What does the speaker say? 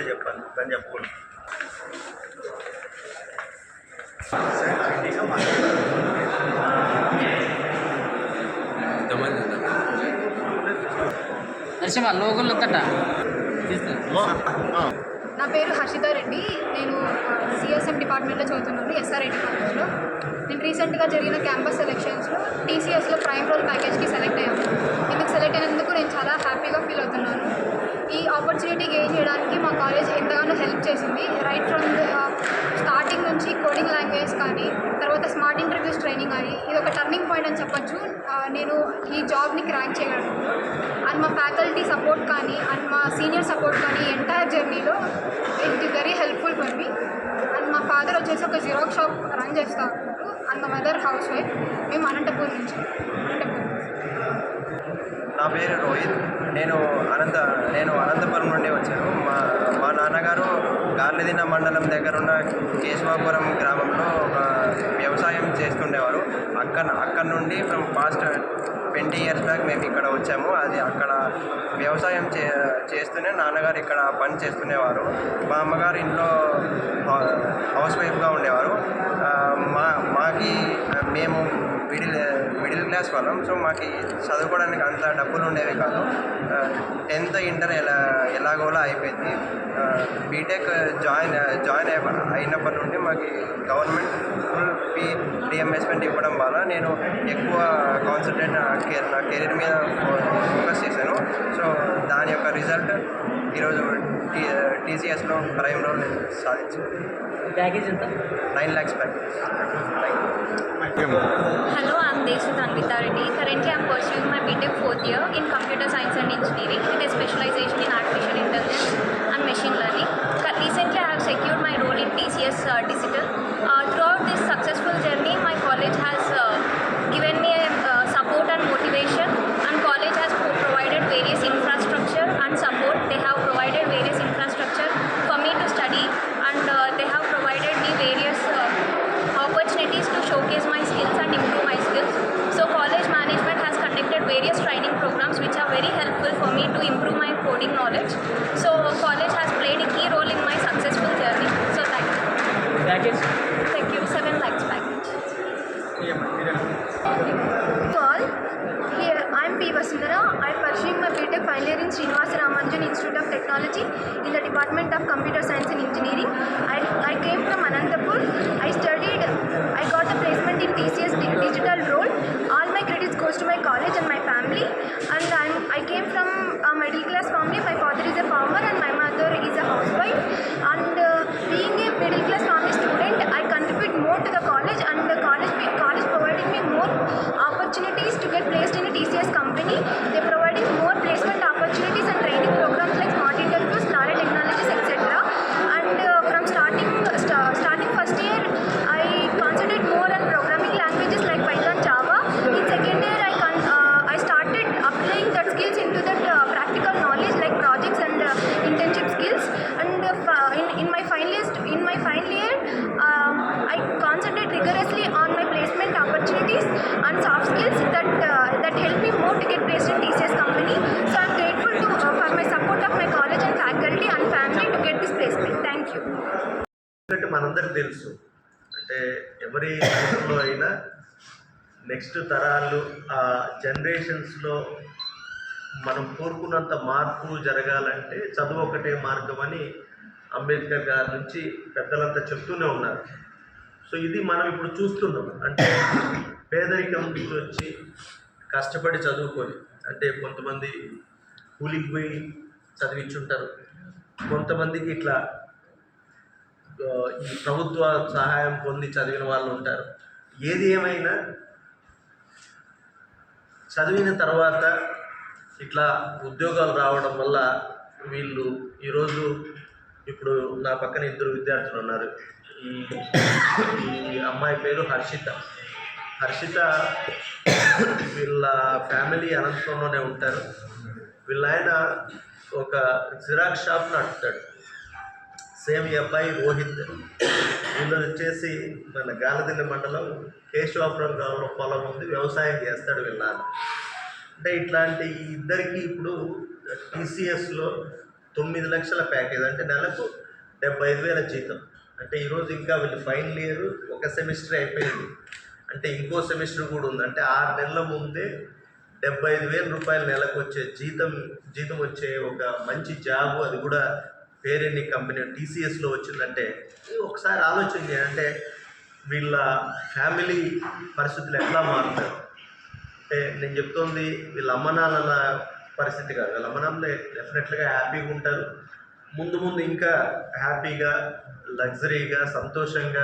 చెప్పాలి తను చెప్పుకోండి. నా పేరు హర్షిత రెడ్డి. నేను సిఎస్ఎం డిపార్ట్మెంట్లో చదువుతున్నాను, ఎస్ఆర్ఐటి కాలేజ్లో. నేను రీసెంట్గా జరిగిన క్యాంపస్ సెలెక్షన్స్లో టీసీఎస్లో ప్రైమ్ రోల్ ప్యాకేజ్కి సెలెక్ట్ అయ్యాను. ఇందుకు సెలెక్ట్ అయినందుకు నేను చాలా హ్యాపీగా ఫీల్ అవుతున్నాను. ఈ ఆపర్చునిటీ గెయిన్ చేయడానికి మా కాలేజ్ ఎంతగానో హెల్ప్ చేసింది. రైట్ ఫ్రమ్ స్టార్టింగ్ నుంచి కోడింగ్ లాంగ్వేజ్ కానీ, తర్వాత స్మార్ట్ ఇంటర్వ్యూస్ ట్రైనింగ్ అని, ఇది ఒక టర్నింగ్ పాయింట్ అని చెప్పొచ్చు. నేను ఈ జాబ్ని క్రాక్ చేయగలను. అండ్ మా ఫ్యాకల్టీ సపోర్ట్ కానీ అండ్ మా సీనియర్ సపోర్ట్ కానీ ఎంటైర్ జర్నీలో it is very helpful for me. And మా ఫాదర్ వచ్చేసి ఒక జిరాక్స్ షాప్ రన్ చేస్తూ ఉంటారు అండ్ మా మదర్ హౌస్ వైఫ్. మేము అనంతపూర్ నుంచి. నా పేరు రోహిత్. నేను అనంతపురం నుండి వచ్చాను. మా నాన్నగారు గార్లదిన్న మండలం దగ్గర ఉన్న కేశవాపురం గ్రామంలో వ్యవసాయం చేస్తుండేవారు. అక్కడ నుండి ఫ్రమ్ పాస్ట్ 20 years బ్యాక్ మేము ఇక్కడ వచ్చాము. అది అక్కడ వ్యవసాయం చేస్తూనే నాన్నగారు ఇక్కడ పని చేస్తుండేవారు. మా అమ్మగారు ఇంట్లో హౌస్ వైఫ్గా ఉండేవారు. మేము మిడిల్ క్లాస్ వాళ్ళం. సో మాకు చదువుకోవడానికి అంత డబ్బులు ఉండేవి కాదు. 10th ఇంటర్ ఎలాగోలా అయిపోయింది. బీటెక్ జాయిన్ అయినప్పటి నుండి మాకు గవర్నమెంట్ ఫుల్ ఫీ రీఎంబర్స్మెంట్ ఇవ్వడం వల్ల నేను ఎక్కువ కాన్సన్ట్రేట్ నా కెరీర్ మీద ఫోకస్ చేశాను. సో దాని యొక్క రిజల్ట్ ఈరోజు టీసీఎస్లో ప్రైమ్ రోల్ నేను సాధించాను. ప్యాకేజ్ ఎంత? 9 lakhs package. Hello, I am Deshu Tanvita Reddy. Currently, I am pursuing my BTech 4th year in Computer Science and Engineering with a specialization in Artificial Intelligence and Machine Learning. Recently, I have secured my role in TCS Digital. Throughout this successful journey, my college has given me support and motivation, and college has provided various infrastructure and support. They have provided various infrastructure for me to study, and they have provided me various opportunities to showcase my skills and improve my skills. So college management has conducted various training programs which are very helpful for me to improve my coding knowledge. So college has played a key role in my successful journey. So thank you. Package? Thank you. 7 lakhs package. To all, here I am P. Vasundhara. I am pursuing my BTech final year in Srinivasa Ramanujan Institute of Technology in the Department of Computer Science and Engineering. I came from Anantapur. I got the placement in TCS Digital role. All my credits goes to my college and my family. And I came from a middle class family. My father is a farmer and my mother is a housewife. And being a middle class family student, I contribute more to the college, and the college provided me more opportunities to get placed in a TCS company. They providing more placement opportunities and training programs like smart interviews, Nara technologies, etc. And from starting first year, I concentrate more on programming languages like Python, Java. In second year, I started applying that skills into that practical knowledge like projects and internship skills. And in my final year, I concentrate rigorously on my placement opportunities and soft skills that help me more to get placed in TCS company. So I'm grateful for my support of my college and faculty and family to get this placement. Thank you. మనందరికి తెలుసు, అంటే ఎవరి జీవితంలో అయినా next తరాలు ఆ జనరేషన్స్లో మనం కోరుకున్నంత మార్పు జరగాలంటే చదువు ఒకటే మార్గం అని అంబేద్కర్ గారి నుంచి పెద్దలంతా చెప్తూనే ఉన్నారు. సో ఇది మనం ఇప్పుడు చూస్తున్నాం. అంటే పేదరికం నుంచి వచ్చి కష్టపడి చదువుకొని, అంటే కొంతమంది కూలికి పోయి చదివించుంటారు, కొంతమందికి ఇట్లా ఈ ప్రభుత్వ సహాయం పొంది చదివిన వాళ్ళు ఉంటారు. ఏది ఏమైనా చదివిన తర్వాత ఇట్లా ఉద్యోగాలు రావడం వల్ల వీళ్ళు ఈరోజు ఇప్పుడు నా పక్కన 2 విద్యార్థులు ఉన్నారు. ఈ అమ్మాయి పేరు హర్షిత. వీళ్ళ ఫ్యామిలీ అనంతపురంలోనే ఉంటారు. వీళ్ళ ఆయన ఒక జిరాక్స్ షాప్ నడుపుతాడు. సేమ్ ఈ అబ్బాయి రోహిత్. వీళ్ళు వచ్చేసి మన గాలదిన్న మండలం కేశవాపురం గ్రామంలో పొలం ఉంది, వ్యవసాయం చేస్తాడు వీళ్ళ. అంటే ఇట్లాంటి ఈ ఇద్దరికి ఇప్పుడు టీసీఎస్లో 9 లక్షల ప్యాకేజ్, అంటే నెలకు 75,000 జీతం. అంటే ఈరోజు ఇంకా వీళ్ళు ఫైనల్ ఇయర్ ఒక సెమిస్టర్ అయిపోయింది, అంటే ఇంకో సెమిస్టర్ కూడా ఉంది. అంటే 6 నెలల ముందే 75,000 రూపాయలు నెలకు వచ్చే జీతం వచ్చే ఒక మంచి జాబు, అది కూడా పేరెన్ని కంపెనీ టీసీఎస్లో వచ్చిందంటే ఒకసారి ఆలోచన చేయండి. అంటే వీళ్ళ ఫ్యామిలీ పరిస్థితులు ఎట్లా మారుతారు. అంటే నేను చెప్తోంది వీళ్ళ అమ్మ నాన్నల పరిస్థితి కాదు, వీళ్ళ అమ్మ నాన్నలు డెఫినెట్గా హ్యాపీగా ఉంటారు, ముందు ఇంకా హ్యాపీగా లగ్జరీగా సంతోషంగా